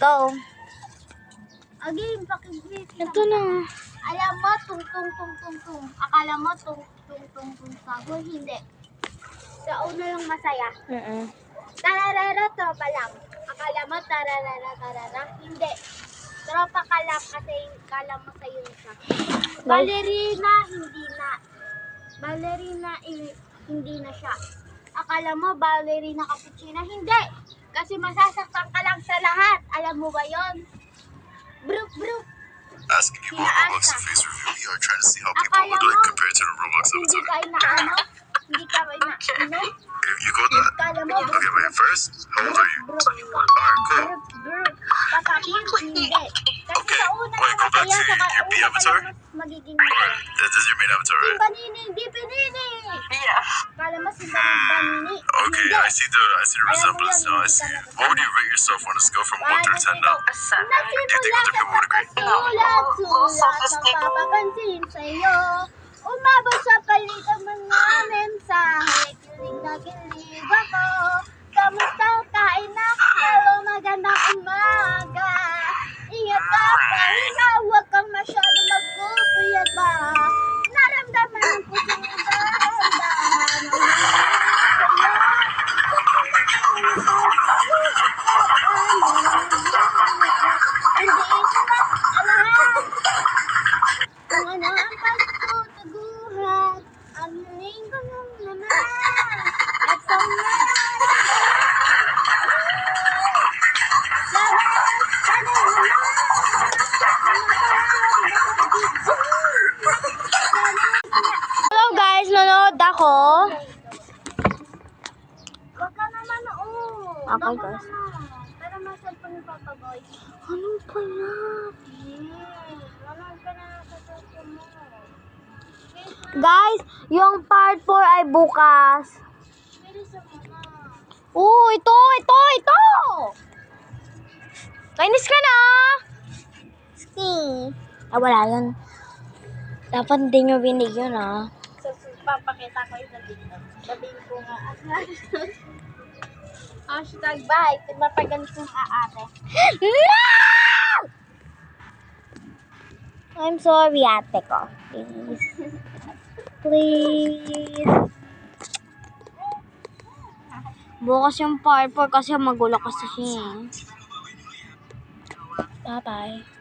Go. Again, pakigrit. Ito na. Alam mo, tung. Akala mo, tung. Sago, hindi. Sa una lang masaya. Tararara, tropa lang. Akala mo, tararara, hindi. Tropa ka lang kasi kala mo sa'yo siya. Ballerina, hindi na siya. Akala mo, ballerina cappuccina, hindi. Kasi masasaktan ka lang sa lahat. Alam mo ba yon? Brook. Asking people on Roblox to face review. We are trying to see how people would like compared to the Roblox Hindi avatar. ka inaano? Hindi ka inaano? You got that? Kala mo, Okay, wait. First, how old are you? 21. Alright, cool. Brook. Papapin, hindi. Kasi Okay, sa una wait, go back to your B avatar. magiging masaya. This is your main avatar, right? Simbanini, hindi pinini. Yeah. Kala mo simbanini. Okay, I see the resemblance now. I see. What would you rate yourself on a scale from 1 through 10 now? A 7. Do you think other people would agree? Sulat, mapapapansin sa'yo. Umabot sa palitan mga mensahe. Kilig na kilig ako. Kamusta kain na? Hello, magandang umaga. Ingat ka pa rin na huwag kang masyado magpupuyat ba. Naramdaman ng puso mo dahan-dahan. Hindi ito na alahan. Kung ano ang pagtutuguhan, ang hiling ko nung naman. Itong Hello guys, nanonood ako. Wag ka naman, oo. Okay, guys. Para ma-cellphone ni Papa Boy. Ano pala? Manood ka na sa cellphone mo. Guys, yung part 4 ay bukas. Bilisan mo na. Ito! Kainis ka na! Wala yun. Dapat hindi nyo binigyan, So, papakita ko yung sa TikTok. Sabihin ko nga. Hashtag bye. Mapaganit ng aate. No! I'm sorry, ate ko. Please. Please. Bukas yung part 4 kasi magulo kasi siya. Bye-bye.